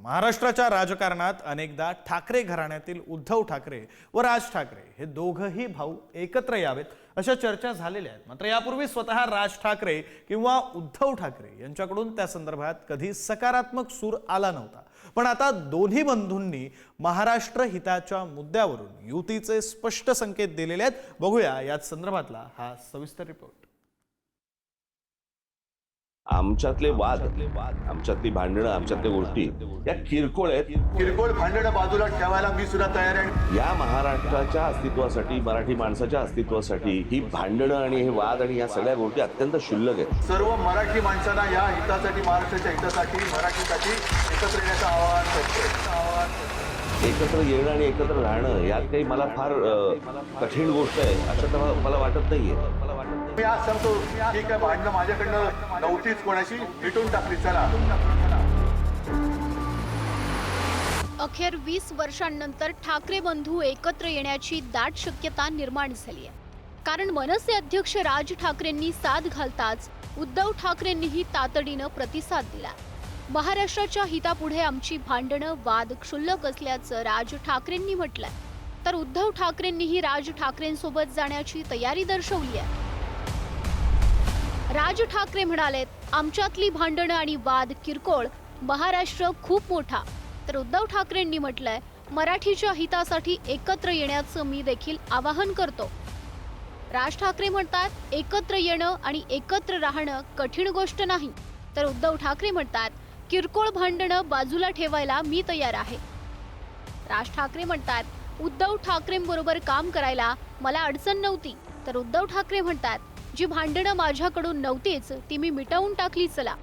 महाराष्ट्राच्या राजकारणात अनेकदा ठाकरे घराण्यातील उद्धव ठाकरे व राज ठाकरे हे दोघंही भाऊ एकत्र यावेत अशा चर्चा झालेल्या आहेत। मात्र यापूर्वी स्वतः राज ठाकरे किंवा उद्धव ठाकरे यांच्याकडून त्या संदर्भात कधी सकारात्मक सूर आला नव्हता। पण आता दोन्ही बंधूंनी महाराष्ट्र हिताच्या मुद्द्यावरून युतीचे स्पष्ट संकेत दिलेले आहेत। बघूया या संदर्भातला हा सविस्तर रिपोर्ट। आमच्यातले वाद, आमच्यातली भांडणं, आमच्यातल्या गोष्टी या किरकोळ आहेत। किरकोळ भांडणं बाजूला ठेवायला मी सुद्धा तयार आहे। या महाराष्ट्राच्या अस्तित्वासाठी, मराठी माणसाच्या अस्तित्वासाठी ही भांडणं आणि हे वाद आणि या सगळ्या गोष्टी अत्यंत क्षुल्लक आहेत। सर्व मराठी माणसांना या हितासाठी, महाराष्ट्राच्या हितासाठी, मराठीसाठी एकत्र येण्याचं आवाहन करतो। एकत्र येणं आणि एकत्र राहणं यात काही मला फार कठीण गोष्ट आहे असं तर मला वाटत नाहीये। मी आज सांगतो, ठीक आहे, भांडणं माझ्याकडनं नव्हतीच, कोणाशी मिटून टाकली, चला। अखेर 20 वर्षांनंतर ठाकरे बंधू एकत्र येण्याची दाट शक्यता निर्माण झाली आहे। कारण मनसे अध्यक्ष राज ठाकरेंनी साथ घालताच उद्धव ठाकरेंनीही तातडीनं प्रतिसाद दिला। महाराष्ट्राच्या हितापुढे आमची भांडणं वाद क्षुल्लक असल्याचं राज ठाकरेंनी म्हटलंय, तर उद्धव ठाकरेंनीही राज ठाकरेंसोबत जाण्याची तयारी दर्शवली आहे। राज ठाकरे म्हणालेत, आमच्यातली भांडणं आणि वाद किरकोळ, महाराष्ट्र खूप मोठा। तर उद्धव ठाकरेंनी म्हटलंय, मराठीच्या हितासाठी एकत्र येण्याचं मी देखील आवाहन करतो। राज ठाकरे म्हणतात, एकत्र येणं आणि एकत्र राहणं कठीण गोष्ट नाही। तर उद्धव ठाकरे म्हणतात, किरकोळ भांडणं बाजूला ठेवायला मी तयार आहे। राज ठाकरे म्हणतात, उद्धव ठाकरेंबरोबर काम करायला मला अडचण नव्हती। तर उद्धव ठाकरे म्हणतात, जी भांडणं माझ्याकडून नव्हतीच ती मी मिटवून टाकली, चला।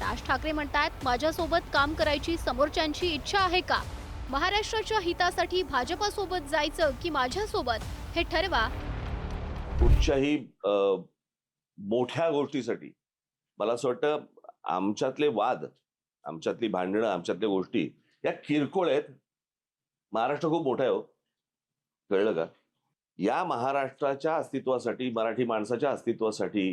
राज ठाकरे म्हणतात, माझ्यासोबत काम करायची समोरच्यांची इच्छा आहे का? महाराष्ट्राच्या हितासाठी भाजपासोबत जायचं की माझ्यासोबत हे ठरवा। कुठच्याही मोठ्या गोष्टीसाठी मला असं वाटतं आमच्यातले वाद, आमच्यातली भांडणं, आमच्यातल्या गोष्टी या किरकोळ आहेत। महाराष्ट्र खूप मोठा आहे हो, कळलं का? या महाराष्ट्राच्या अस्तित्वासाठी, मराठी माणसाच्या अस्तित्वासाठी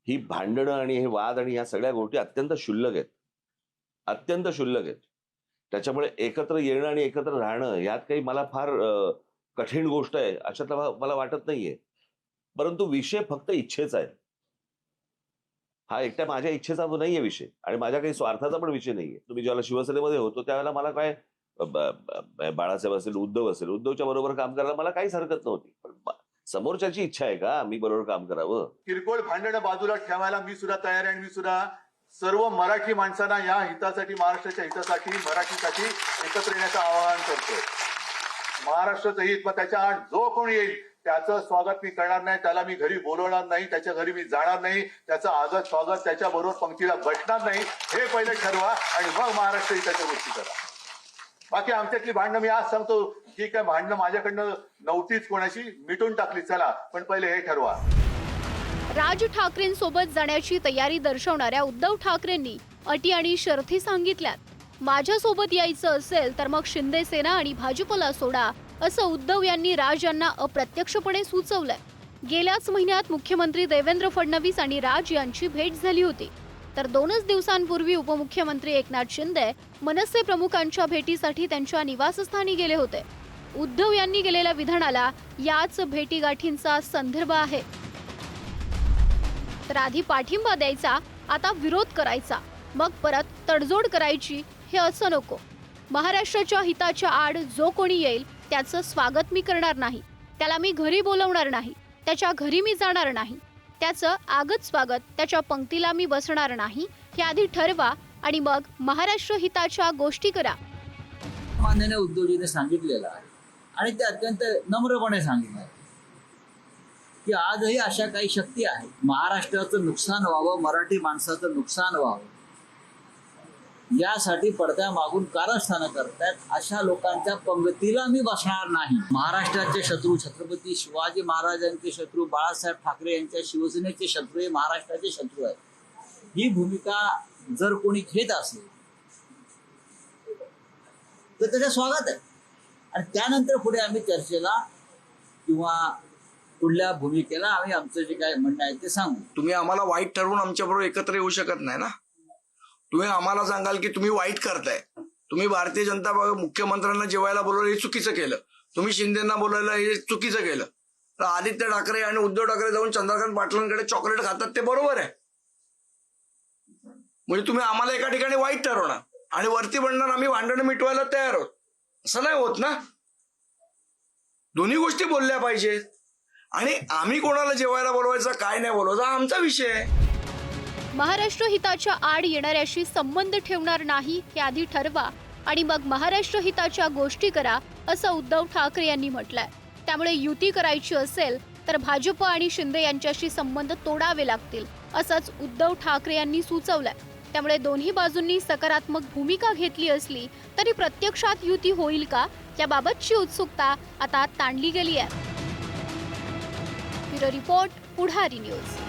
ही भांडणं आणि हे वाद आणि या सगळ्या गोष्टी अत्यंत क्षुल्लक आहेत, अत्यंत क्षुल्लक आहेत। त्याच्यामुळे एकत्र येणं आणि एकत्र राहणं यात काही मला फार कठीण गोष्ट आहे अशातला मला वाटत नाहीये। परंतु विषय फक्त इच्छेचा आहे। हा एकट्या माझ्या इच्छेचा नाहीये विषय आणि माझ्या काही स्वार्थाचा पण विषय नाहीये। तुम्ही ज्यावेळेला शिवसेनेमध्ये होतो त्यावेळेला मला काय बाळासाहेब असेल, उद्धवच्या बरोबर काम करायला मला काहीच हरकत नव्हती। पण समोरच्याची इच्छा आहे का मी बरोबर काम करावं? किरकोळ भांडणं बाजूला ठेवायला मी सुद्धा तयार आहे आणि मी सुद्धा सर्व मराठी माणसांना या हितासाठी, महाराष्ट्राच्या हितासाठी, मराठीसाठी एकत्र येण्याचं आवाहन करतो। महाराष्ट्राचं हित, मग त्याच्या आड जो कोण येईल त्याचं स्वागत मी करणार नाही, त्याला मी घरी बोलवणार नाही, त्याच्या घरी मी जाणार नाही, त्याचं आगत स्वागत त्याच्या बरोबर पंक्तीला बसणार नाही, हे पहिले ठरवा आणि मग महाराष्ट्र हिताच्या गोष्टी करा। बाकी आमच्यातली भांडणं मी आज सांगतो, ठीक आहे, भांडणं माझ्याकडनं नव्हतीच, कोणाशी मिटून टाकली, चला, पण पहिले हे ठरवा। राज ठाकरेंसोबत जाण्याची तयारी दर्शवणाऱ्या उद्धव ठाकरेंनी अटी आणि शर्ती सांगितल्यात। माझ्यासोबत यायचं असेल तर मग शिंदे सेना आणि भाजपला सोडा, असं उद्धव यांनी राज यांना अप्रत्यक्षपणे सुचवलंय। गेल्याच महिन्यात मुख्यमंत्री देवेंद्र फडणवीस आणि राज यांची भेट झाली होती। तर 2च दिवसांपूर्वी उपमुख्यमंत्री एकनाथ शिंदे मनसे प्रमुखांच्या भेटीसाठी त्यांच्या निवासस्थानी गेले होते। उद्धव यांनी केलेल्या विधानाला याच भेटीगाठींचा संदर्भ आहे। तर आधी पाठिंबा द्यायचा, आता विरोध करायचा, मग परत तडजोड करायची, हे असं नको। महाराष्ट्राच्या हिताच्या आड जो कोणी येईल त्याचं स्वागत मी करणार नाही, त्याला मी घरी बोलवणार नाही, त्याच्या घरी मी जाणार नाही, त्याचं आगत स्वागत, त्याच्या पंक्तीला मी बसणार नाही, हे आधी ठरवा आणि मग महाराष्ट्र हिताच्या गोष्टी करा। माननीय उद्धवजीने सांगितलेलं आहे आणि ते अत्यंत नम्रपणे सांगितलं आहे की आजही अशा काही शक्ती आहेत, महाराष्ट्राचं नुकसान व्हावं, मराठी माणसाचं नुकसान व्हावं यासाठी पडद्यामागून कारस्थानं करतायत। अशा लोकांच्या पंगतीला मी बसणार नाही। महाराष्ट्राचे शत्रू छत्रपती शिवाजी महाराजांचे शत्रू, बाळासाहेब ठाकरे यांच्या शिवसेनेचे शत्रू हे महाराष्ट्राचे शत्रू आहेत। ही भूमिका जर कोणी घेत असेल तर त्याचं स्वागत आहे आणि त्यानंतर पुढे आम्ही चर्चेला किंवा पुढल्या भूमिकेला आम्ही आमचं जे काय म्हणणं आहे ते सांगू। तुम्ही आम्हाला वाईट ठरवून आमच्याबरोबर एकत्र येऊ शकत नाही ना। तुम्ही आम्हाला सांगाल की तुम्ही वाईट करताय, तुम्ही भारतीय जनता मुख्यमंत्र्यांना जेवायला बोलवलं हे चुकीचं केलं, तुम्ही शिंदेना बोलवलं हे चुकीचं केलं, तर आदित्य ठाकरे आणि उद्धव ठाकरे जाऊन चंद्रकांत पाटलांकडे चॉकलेट खातात ते बरोबर आहे. म्हणजे तुम्ही आम्हाला एका ठिकाणी वाईट ठरवणार आणि वरती म्हणणार आम्ही भांडणं मिटवायला तयार आहोत, असं नाही होत ना. दोन्ही गोष्टी बोलल्या पाहिजेत. आणि आम्ही कोणाला जेवायला बोलवायचं काय नाही बोलवायचं हा आमचा विषय आहे. महाराष्ट्र हिताच्या आड येणाऱ्याशी संबंध ठेवणार नाही हे आधी ठरवा आणि मग महाराष्ट्र हिताच्या गोष्टी करा, असं उद्धव ठाकरे यांनी म्हटलंय. त्यामुळे युती करायची असेल तर भाजप आणि शिंदे यांच्याशी संबंध तोडावे लागतील, असंच उद्धव ठाकरे यांनी सुचवलंय. त्यामुळे दोन्ही बाजूंनी सकारात्मक भूमिका घेतली असली तरी प्रत्यक्षात युती होईल का याबाबतची उत्सुकता आता ताणली गेली आहे. ब्युरो रिपोर्ट, पुढारी न्यूज.